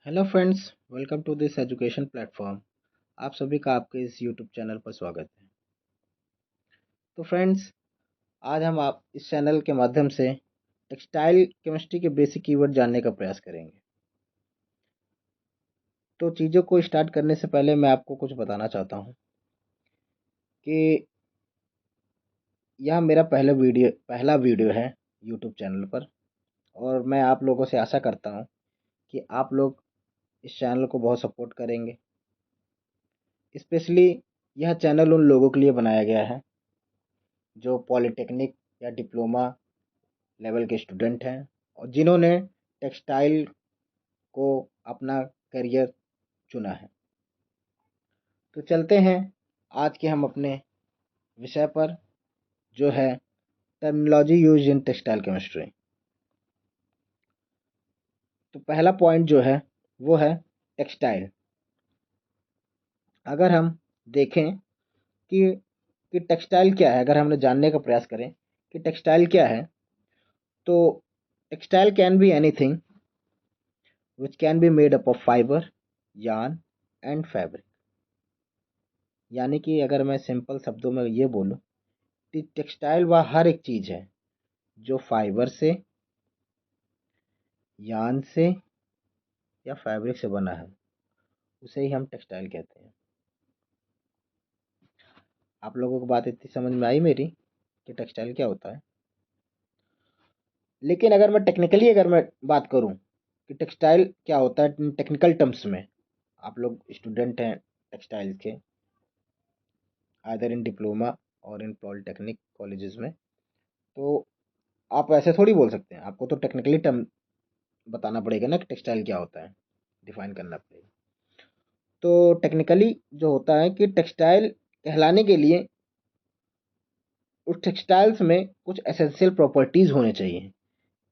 Hello friends, welcome to this education platform. आप सभी का आपके इस यूट्यूब चैनल पर स्वागत है। तो फ्रेंड्स, आज हम आप इस चैनल के माध्यम से टेक्सटाइल केमिस्ट्री के बेसिक कीवर्ड जानने का प्रयास करेंगे। तो चीज़ों को स्टार्ट करने से पहले मैं आपको कुछ बताना चाहता हूँ कि यह मेरा पहला वीडियो है यूट्यूब चैनल पर, और मैं आप लोगों से आशा करता हूँ कि आप लोग इस चैनल को बहुत सपोर्ट करेंगे। स्पेशली यह चैनल उन लोगों के लिए बनाया गया है जो पॉलिटेक्निक या डिप्लोमा लेवल के स्टूडेंट हैं और जिन्होंने टेक्सटाइल को अपना करियर चुना है। तो चलते हैं आज के हम अपने विषय पर, जो है terminology use in textile chemistry. तो पहला पॉइंट जो है वो है टेक्सटाइल। अगर हम देखें कि टेक्सटाइल क्या है, अगर हमने जानने का प्रयास करें कि टेक्सटाइल क्या है, तो textile can be anything which can be made up of fibre, yarn and fabric. यानी कि अगर मैं सिंपल शब्दों में ये बोलूँ कि टेक्सटाइल वह हर एक चीज़ है जो फाइबर से, यार्न से या फैब्रिक से बना है, उसे ही हम टेक्सटाइल कहते हैं। आप लोगों को बात इतनी समझ में आई मेरी कि टेक्सटाइल क्या होता है। लेकिन अगर मैं बात करूं कि टेक्सटाइल क्या होता है टेक्निकल टर्म्स में, आप लोग स्टूडेंट हैं टेक्सटाइल के, आइदर इन डिप्लोमा और इन पॉलिटेक्निक कॉलेजेस में, तो आप ऐसे थोड़ी बोल सकते हैं। आपको तो टेक्निकली टर्म बताना पड़ेगा ना कि टेक्सटाइल क्या होता है, डिफाइन करना पड़ेगा। तो टेक्निकली जो होता है कि टेक्सटाइल कहलाने के लिए उस टेक्सटाइल्स में कुछ एसेंशियल प्रॉपर्टीज़ होने चाहिए,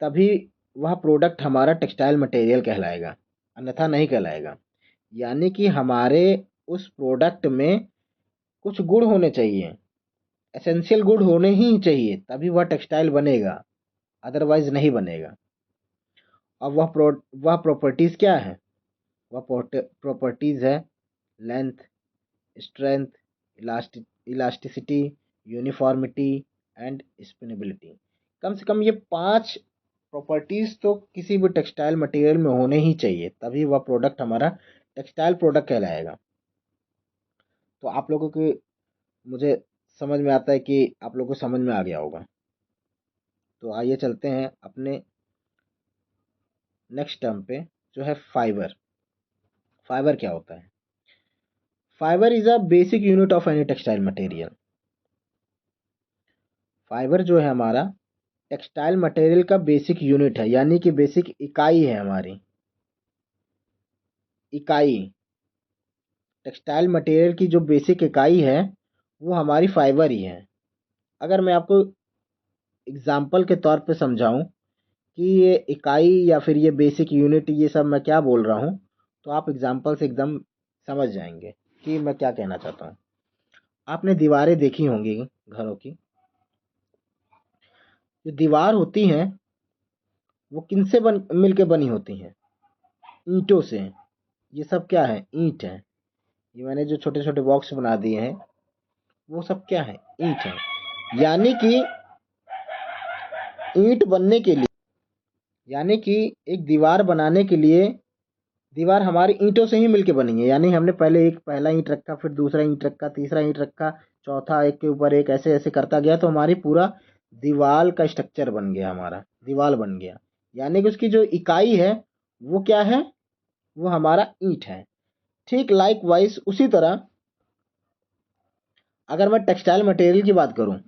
तभी वह प्रोडक्ट हमारा टेक्सटाइल मटेरियल कहलाएगा, अन्यथा नहीं कहलाएगा। यानी कि हमारे उस प्रोडक्ट में कुछ गुण होने चाहिए, एसेंशियल गुण होने ही चाहिए, तभी वह टेक्सटाइल बनेगा, अदरवाइज नहीं बनेगा। अब वह प्रॉपर्टीज़ क्या है? वह प्रॉपर्टीज़ है length, strength, elasticity, uniformity and spinnability. कम से कम ये 5 प्रॉपर्टीज़ तो किसी भी टेक्सटाइल मटेरियल में होने ही चाहिए, तभी वह प्रोडक्ट हमारा टेक्सटाइल प्रोडक्ट कहलाएगा। तो आप लोगों की, मुझे समझ में आता है कि आप लोगों को समझ में आ गया होगा। तो आइए चलते हैं अपने नेक्स्ट टर्म पे, जो है फाइबर। फाइबर क्या होता है? Fibre is a basic unit of any textile material. Fibre जो है हमारा टेक्सटाइल मटेरियल का बेसिक यूनिट है, यानी कि बेसिक इकाई है हमारी। इकाई, टेक्सटाइल मटेरियल की जो बेसिक इकाई है वो हमारी फाइबर ही है। अगर मैं आपको एग्जाम्पल के तौर पे समझाऊं कि ये इकाई या फिर ये बेसिक यूनिट, ये सब मैं क्या बोल रहा हूँ, तो आप एग्जाम्पल से एकदम समझ जाएंगे कि मैं क्या कहना चाहता हूँ। आपने दीवारें देखी होंगी घरों की। जो दीवार होती हैं वो किनसे मिलके बनी होती हैं? ईंटों से। ये सब क्या है? ईंट है। ये मैंने जो छोटे छोटे बॉक्स बना दिए हैं वो सब क्या है? ईंट है। यानी कि ईंट बनने के लिए, यानी कि एक दीवार बनाने के लिए दीवार हमारी ईंटों से ही मिलके बनी है। यानी हमने पहला ईंट रखा, फिर दूसरा ईंट रखा, तीसरा ईंट रखा, चौथा, एक के ऊपर एक, ऐसे ऐसे करता गया, तो हमारी पूरा दीवार का स्ट्रक्चर बन गया, हमारा दीवार बन गया। यानी कि उसकी जो इकाई है वो क्या है? वो हमारा ईंट है। ठीक लाइक वाइज उसी तरह अगर मैं टेक्सटाइल मटेरियल की बात करूं,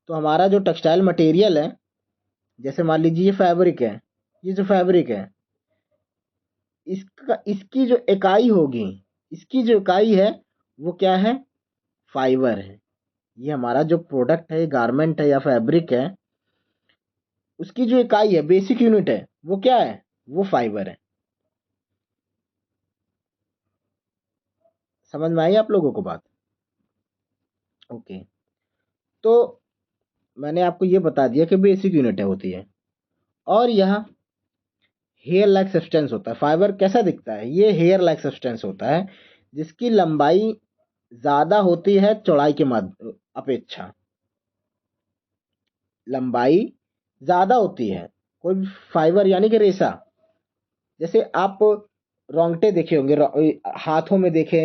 तो हमारा जो टेक्सटाइल मटेरियल है, जैसे मान लीजिए ये फैब्रिक है, ये जो फैब्रिक है, इसकी जो इकाई होगी, इसकी जो इकाई है वो क्या है? फाइबर है। ये हमारा जो प्रोडक्ट है, गारमेंट है या फैब्रिक है, उसकी जो इकाई है, बेसिक यूनिट है, वो क्या है? वो फाइबर है। समझ में आई आप लोगों को बात? ओके। तो मैंने आपको ये बता दिया कि बेसिक यूनिट है होती है, और यह हेयर लाइक सब्सटेंस होता है। फाइबर कैसा दिखता है? ये हेयर लाइक सब्सटेंस होता है जिसकी लंबाई ज़्यादा होती है चौड़ाई के अपेक्षा। लंबाई ज़्यादा होती है कोई भी फाइबर यानी कि रेशा। जैसे आप रोंगटे देखे होंगे, हाथों में देखे,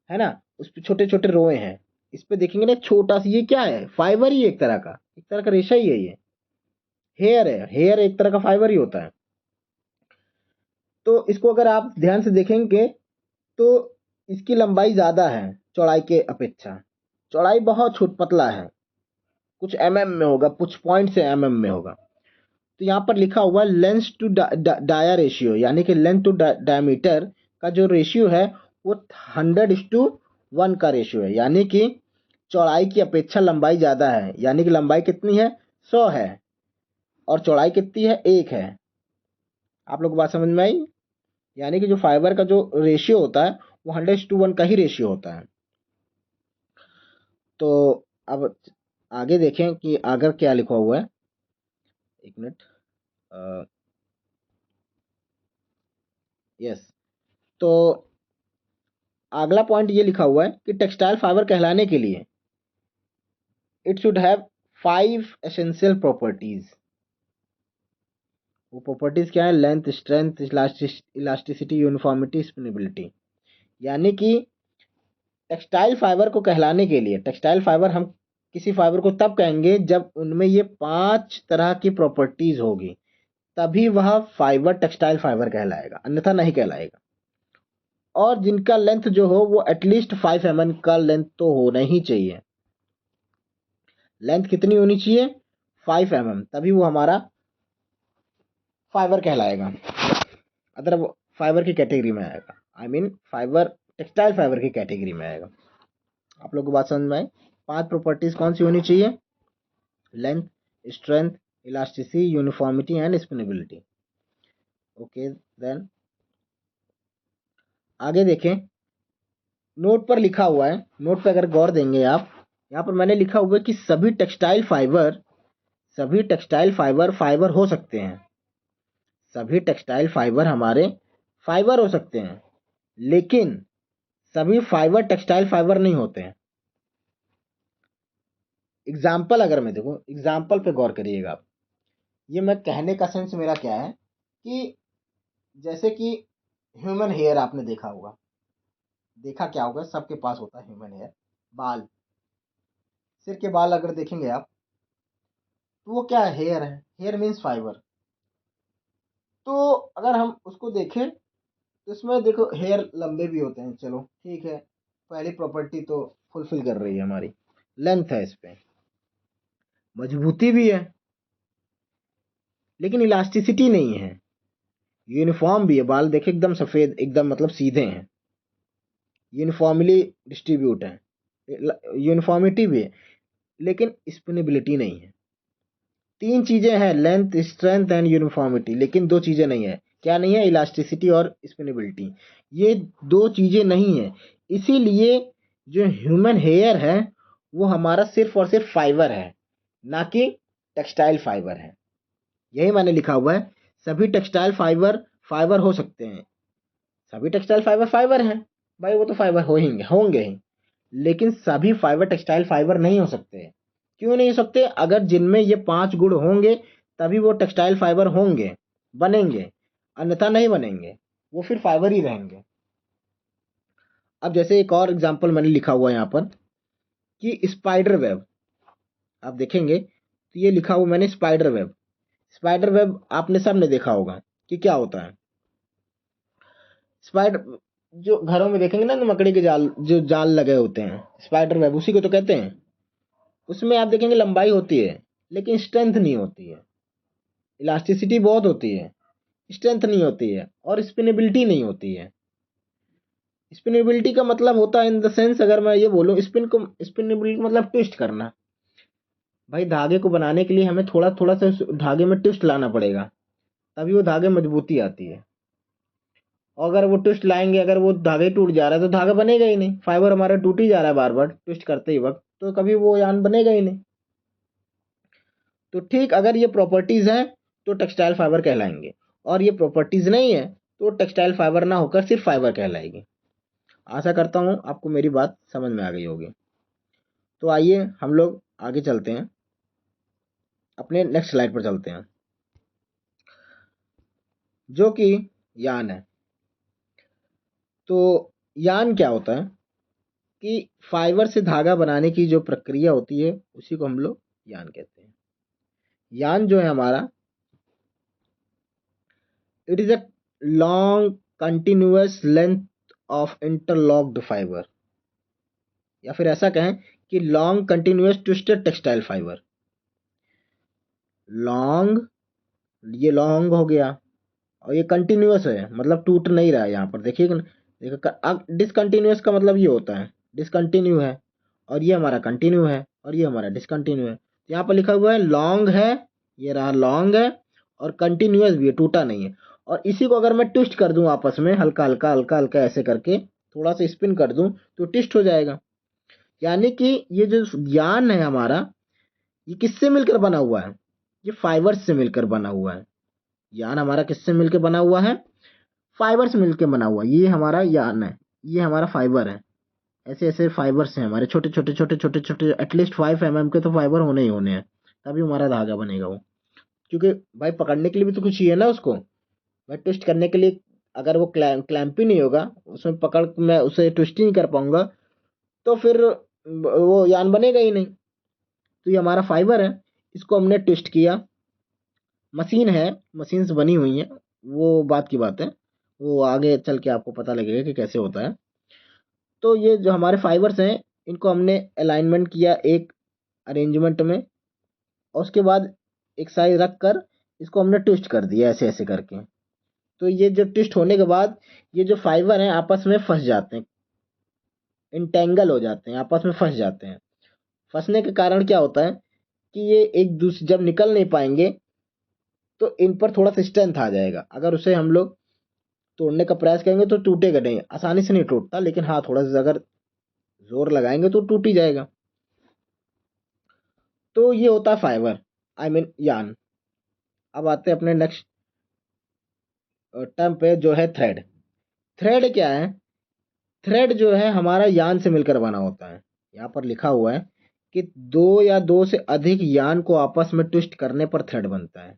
है ना? उस पे छोटे-छोटे रोए हैं। इस पे देखेंगे ना छोटा सा, ये क्या है? फाइबर ही है एक तरह का रेशा ही है ये। हेयर है, हेयर एक तरह का फाइबर ही होता है। तो इसको अगर आप ध्यान से देखेंगे तो इसकी लंबाई ज़्यादा है चौड़ाई के अपेक्षा। चौड़ाई बहुत पतला है, कुछ एमएम में होगा, कुछ पॉइंट से एमएम में होगा। तो यहाँ पर लिखा हुआ है लेंथ टू डाया रेशियो, यानी कि लेंथ टू डायमीटर का जो रेशियो है वो 100:1 का रेशियो है। यानी कि चौड़ाई की अपेक्षा लंबाई ज़्यादा है, यानी कि लंबाई कितनी है? 100 है और चौड़ाई कितनी है? 1 है। आप लोग को बात समझ में आई? यानी कि जो फाइबर का जो रेशियो होता है वो 100:1 का ही रेशियो होता है। तो अब आगे देखें कि आगे क्या लिखा हुआ है। एक मिनट। यस, तो अगला पॉइंट ये लिखा हुआ है कि टेक्सटाइल फाइबर कहलाने के लिए it should have 5 essential properties. वो प्रॉपर्टीज क्या है? Length, strength, elasticity, uniformity, spinnability. यानी कि टेक्सटाइल फाइबर को कहलाने के लिए, टेक्सटाइल फाइबर हम किसी फाइबर को तब कहेंगे जब उनमें ये 5 तरह की प्रॉपर्टीज होगी, तभी वह फाइबर टेक्सटाइल फाइबर कहलाएगा, अन्यथा नहीं कहलाएगा। और जिनका लेंथ जो हो वो एटलीस्ट 5 mm का लेंथ तो होना ही चाहिए। लेंथ कितनी होनी चाहिए? 5 mm, तभी वो हमारा फाइबर कहलाएगा, अदर फाइबर की कैटेगरी में आएगा। I mean fibre, textile fibre की कैटेगरी में आएगा। आप लोग को बात समझ में आई? 5 प्रॉपर्टीज कौन सी होनी चाहिए? Length, strength, elasticity, uniformity and spinnability. Okay, then आगे देखें। नोट पर लिखा हुआ है, नोट पर अगर गौर देंगे आप, यहाँ पर मैंने लिखा हुआ है कि सभी टेक्सटाइल फाइबर फाइबर हो सकते हैं। सभी टेक्सटाइल फाइबर हमारे फाइबर हो सकते हैं, लेकिन सभी फाइबर टेक्सटाइल फाइबर नहीं होते हैं। एग्जाम्पल अगर मैं देखो, एग्जाम्पल पे गौर करिएगा आप। ये मैं कहने का सेंस मेरा क्या है कि जैसे कि ह्यूमन हेयर आपने देखा होगा, देखा क्या होगा, सबके पास होता है ह्यूमन हेयर। बाल, सिर के बाल अगर देखेंगे आप तो वो क्या है? हेयर है। Hair means fibre. तो अगर हम उसको देखें तो इसमें देखो हेयर लंबे भी होते हैं, चलो ठीक है, पहली प्रॉपर्टी तो फुलफिल कर रही है हमारी। लेंथ है, इस पे मजबूती भी है, लेकिन इलास्टिसिटी नहीं है। यूनिफॉर्म भी है, बाल देखे एकदम सफ़ेद, एकदम मतलब सीधे हैं, यूनिफॉर्मली डिस्ट्रीब्यूट है। यूनिफॉर्मिटी भी है, लेकिन स्पिनेबिलिटी नहीं है। 3 चीज़ें हैं, लेंथ, स्ट्रेंथ एंड यूनिफॉर्मिटी, लेकिन 2 चीज़ें नहीं है। क्या नहीं है? इलास्टिसिटी और स्पिनेबिलिटी। ये 2 चीज़ें नहीं है। इसीलिए जो ह्यूमन हेयर है वो हमारा सिर्फ और सिर्फ फाइबर है, ना कि टेक्सटाइल फाइबर है। यही मैंने लिखा हुआ है, सभी टेक्सटाइल फाइबर फाइबर हो सकते हैं। सभी टेक्सटाइल फाइबर फाइबर हैं, भाई वो तो फाइबर होंगे ही, लेकिन सभी फाइबर टेक्सटाइल फाइबर नहीं हो सकते। क्यों नहीं हो सकते? अगर जिनमें ये 5 गुण होंगे तभी वो टेक्सटाइल फाइबर होंगे, बनेंगे, अन्यथा नहीं बनेंगे, वो फिर फाइबर ही रहेंगे। अब जैसे एक और एग्जांपल मैंने लिखा हुआ है यहाँ पर कि स्पाइडर वेब, आप देखेंगे तो ये लिखा हुआ मैंने स्पाइडर वेब। स्पाइडर वेब आपने सबने देखा होगा कि क्या होता है। स्पाइडर, जो घरों में देखेंगे ना, मकड़ी के जाल, जो जाल लगे होते हैं, स्पाइडर वेब उसी को तो कहते हैं। उसमें आप देखेंगे लंबाई होती है, लेकिन स्ट्रेंथ नहीं होती है। इलास्टिसिटी बहुत होती है, स्ट्रेंथ नहीं होती है, और स्पिनेबिलिटी नहीं होती है। स्पिनेबिलिटी का मतलब होता है इन द सेंस, अगर मैं ये बोलूँ स्पिनेबिलिटी मतलब ट्विस्ट करना। भाई धागे को बनाने के लिए हमें थोड़ा थोड़ा सा उस धागे में ट्विस्ट लाना पड़ेगा, तभी वो धागे मजबूती आती है। और अगर वो ट्विस्ट लाएंगे, अगर वो धागे टूट जा रहा है तो धागा बनेगा ही नहीं। फाइबर हमारा टूट ही जा रहा है बार बार ट्विस्ट करते ही वक्त, तो कभी वो यान बनेगा ही नहीं। तो ठीक, अगर ये प्रॉपर्टीज हैं तो टेक्सटाइल फाइबर कहलाएंगे। और ये प्रॉपर्टीज़ नहीं है तो टेक्सटाइल फाइबर ना होकर सिर्फ फाइबर कहलाएगी। आशा करता हूँ आपको मेरी बात समझ में आ गई होगी। तो आइए हम लोग आगे चलते हैं, अपने नेक्स्ट स्लाइड पर चलते हैं, जो कि यान है। तो यान क्या होता है कि फाइबर से धागा बनाने की जो प्रक्रिया होती है उसी को हम लोग यान कहते हैं। यान जो है हमारा, it is a long continuous length of interlocked fibre, या फिर ऐसा कहें कि long continuous twisted textile fibre. Long, ये लॉन्ग हो गया, और ये कंटिन्यूअस है मतलब टूट नहीं रहा है। यहाँ पर देखिए, देखिए डिसकंटिन्यूअस का मतलब ये होता है डिसकंटिन्यू है, और ये हमारा कंटिन्यू है, और ये हमारा डिसकंटिन्यू है। तो यहाँ पर लिखा हुआ है लॉन्ग है, ये रहा लॉन्ग है, और कंटिन्यूअस भी है, टूटा नहीं है। और इसी को अगर मैं ट्विस्ट कर दूं आपस में, हल्का हल्का हल्का हल्का ऐसे करके थोड़ा सा स्पिन कर दूं तो ट्विस्ट हो जाएगा। यानी कि ये जो यान है हमारा, ये किससे मिलकर बना हुआ है? ये फाइबर से मिलकर बना हुआ है। यान हमारा किससे मिलकर बना हुआ है? फाइबर से मिलकर बना हुआ है। ये हमारा यान है, ये हमारा फाइबर है। ऐसे ऐसे फाइबर्स हैं हमारे, छोटे छोटे छोटे छोटे छोटे, एटलीस्ट 5 mm के तो फाइबर होने ही होने हैं, तभी हमारा धागा बनेगा वो। क्योंकि भाई पकड़ने के लिए भी तो कुछ चाहिए ना उसको, भाई ट्विस्ट करने के लिए। अगर वो क्लैंप ही नहीं होगा उसमें, पकड़ मैं उसे ट्विस्ट ही नहीं कर पाऊंगा, तो फिर वो यान बनेगा ही नहीं। तो ये हमारा फाइबर है, इसको हमने ट्विस्ट किया। मशीन है, मशीन से बनी हुई है, वो बात की बात है, वो आगे चल के आपको पता लगेगा कि कैसे होता है। तो ये जो हमारे फाइबर्स हैं, इनको हमने अलाइनमेंट किया एक अरेंजमेंट में, और उसके बाद एक साइड रख कर इसको हमने ट्विस्ट कर दिया ऐसे ऐसे करके। तो ये जो ट्विस्ट होने के बाद ये जो फाइबर हैं आपस में फंस जाते हैं, इंटेंगल हो जाते हैं, आपस में फंस जाते हैं। फंसने के कारण क्या होता है कि ये एक दूसरे जब निकल नहीं पाएंगे तो इन पर थोड़ा सा स्ट्रेंथ आ जाएगा। अगर उसे हम लोग तोड़ने का प्रयास करेंगे तो टूटेगा नहीं, आसानी से नहीं टूटता, लेकिन हाँ थोड़ा सा अगर जोर लगाएंगे तो टूट ही जाएगा। तो ये होता है फाइबर, आई मीन यान। अब आते हैं अपने नेक्स्ट टर्म पे, जो है थ्रेड। थ्रेड क्या है? थ्रेड जो है हमारा यान से मिलकर बना होता है। यहाँ पर लिखा हुआ है कि दो या दो से अधिक यान को आपस में ट्विस्ट करने पर थ्रेड बनता है।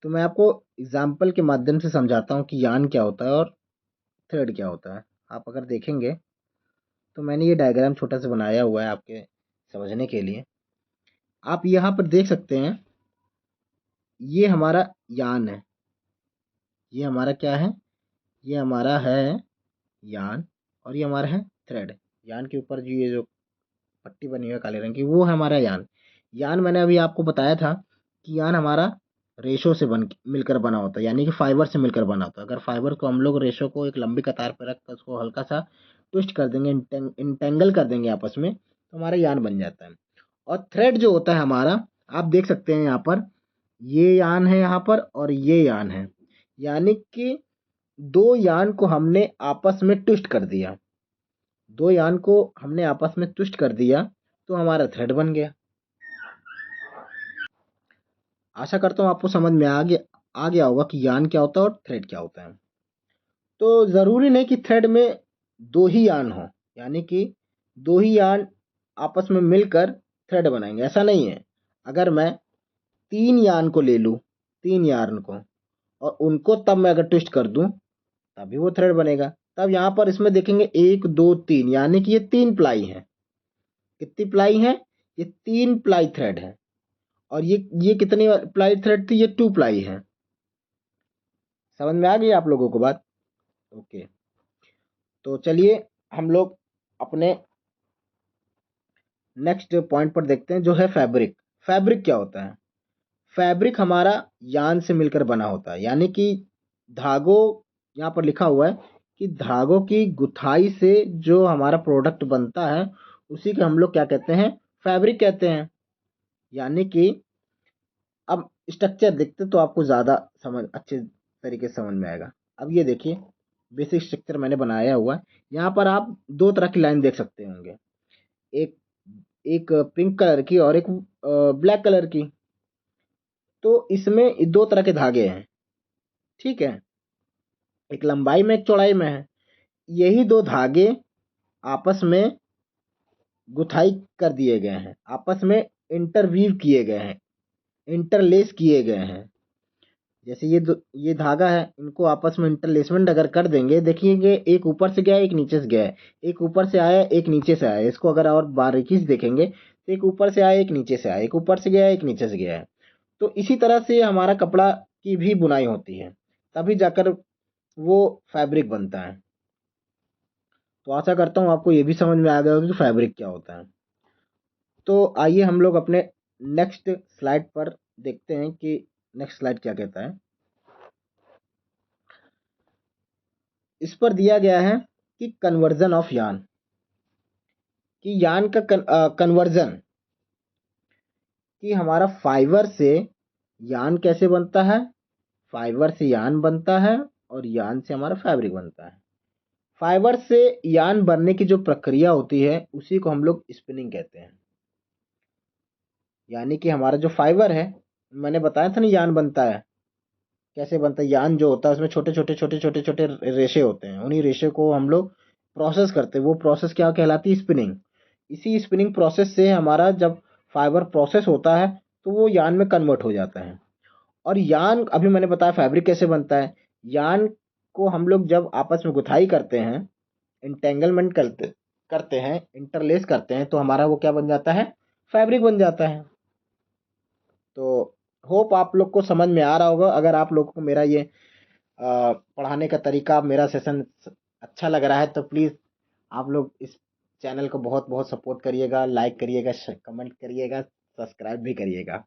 तो मैं आपको एग्जाम्पल के माध्यम से समझाता हूँ कि यान क्या होता है और थ्रेड क्या होता है। आप अगर देखेंगे तो मैंने ये डायग्राम छोटा सा बनाया हुआ है आपके समझने के लिए। आप यहाँ पर देख सकते हैं, ये हमारा यान है, ये हमारा क्या है? ये हमारा है यान, और ये हमारा है थ्रेड। यान के ऊपर जो ये जो पट्टी बनी हुई है काले रंग की, वो है हमारा यान। यान मैंने अभी आपको बताया था कि यान हमारा रेशो से बन मिलकर बना होता है, यानी कि फाइबर से मिलकर बना होता है। अगर फाइबर को हम लोग रेशो को एक लंबी कतार पर रखकर उसको हल्का सा ट्विस्ट कर देंगे, इंटेंगल कर देंगे आपस में, तो हमारा यान बन जाता है। और थ्रेड जो होता है हमारा, आप देख सकते हैं यहाँ पर, ये यान है यहाँ पर और ये यान है, यानी कि दो यान को हमने आपस में ट्विस्ट कर दिया। दो यान को हमने आपस में ट्विस्ट कर दिया तो हमारा थ्रेड बन गया। आशा करता हूँ आपको समझ में आ गया होगा कि यान क्या होता है और थ्रेड क्या होता है। तो ज़रूरी नहीं कि थ्रेड में दो ही यान हो, यानी कि दो ही यान आपस में मिलकर थ्रेड बनाएंगे, ऐसा नहीं है। अगर मैं तीन यान को ले लूँ, तीन यान को, और उनको तब मैं अगर ट्विस्ट कर दूं तभी वो थ्रेड बनेगा। तब यहाँ पर इसमें देखेंगे एक दो तीन, यानी कि ये तीन प्लाई है। कितनी प्लाई है? ये तीन प्लाई थ्रेड है। और ये कितनी प्लाई थ्रेड थी? ये टू प्लाई है। समझ में आ गई आप लोगों को बात? ओके। तो चलिए हम लोग अपने नेक्स्ट पॉइंट पर देखते हैं, जो है फैब्रिक। फैब्रिक क्या होता है? फैब्रिक हमारा यान से मिलकर बना होता है, यानी कि धागों, यहाँ पर लिखा हुआ है कि धागों की गुथाई से जो हमारा प्रोडक्ट बनता है उसी के हम लोग क्या कहते हैं? फैब्रिक कहते हैं। यानी कि अब स्ट्रक्चर देखते तो आपको ज़्यादा समझ अच्छे तरीके से समझ में आएगा। अब ये देखिए, बेसिक स्ट्रक्चर मैंने बनाया हुआ है। यहाँ पर आप दो तरह की लाइन देख सकते होंगे, एक एक पिंक कलर की और एक ब्लैक कलर की। तो इसमें दो तरह के धागे हैं, ठीक है, एक लंबाई में एक चौड़ाई में है। यही दो धागे आपस में गुथाई कर दिए गए हैं, आपस में इंटरवीव किए गए हैं, इंटरलेस किए गए हैं। जैसे ये धागा है, इनको आपस में इंटरलेसमेंट अगर कर देंगे, देखिए एक ऊपर से गया है, एक नीचे से गया है, एक ऊपर से आया एक नीचे से आया। इसको अगर और बारीकी से देखेंगे तो एक ऊपर से आया एक नीचे से आया, एक ऊपर से गया एक नीचे से गया है। तो इसी तरह से हमारा कपड़ा की भी बुनाई होती है, तभी जाकर वो फैब्रिक बनता है। तो आशा करता हूँ आपको ये भी समझ में आ गया होगा कि फैब्रिक क्या होता है। तो आइए हम लोग अपने नेक्स्ट स्लाइड पर देखते हैं कि नेक्स्ट स्लाइड क्या कहता है। इस पर दिया गया है कि कन्वर्जन ऑफ यान, कि यान का कन्वर्जन, कि हमारा फाइबर से यान कैसे बनता है, फाइबर से यान बनता है और यान से हमारा फैब्रिक बनता है। फाइबर से यान बनने की जो प्रक्रिया होती है उसी को हम लोग स्पिनिंग कहते हैं। यानी कि हमारा जो फाइबर है, मैंने बताया था ना यान बनता है कैसे बनता है। यान जो होता है उसमें छोटे छोटे छोटे छोटे छोटे रेशे होते हैं, उन्हीं रेशे को हम लोग प्रोसेस करते हैं। वो प्रोसेस क्या कहलाती है, स्पिनिंग। इसी स्पिनिंग प्रोसेस से हमारा जब फाइबर प्रोसेस होता है तो वो यान में कन्वर्ट हो जाता है। और यान अभी मैंने बताया फैब्रिक कैसे बनता है। यान को हम लोग जब आपस में गुथाई करते हैं, इंटेंगलमेंट करते करते हैं, इंटरलेस करते हैं, तो हमारा वो क्या बन जाता है, फैब्रिक बन जाता है। तो होप आप लोग को समझ में आ रहा होगा। अगर आप लोगों को मेरा ये पढ़ाने का तरीका, मेरा सेशन अच्छा लग रहा है तो प्लीज़ आप लोग इस चैनल को बहुत बहुत सपोर्ट करिएगा, लाइक करिएगा, कमेंट करिएगा, सब्सक्राइब भी करिएगा।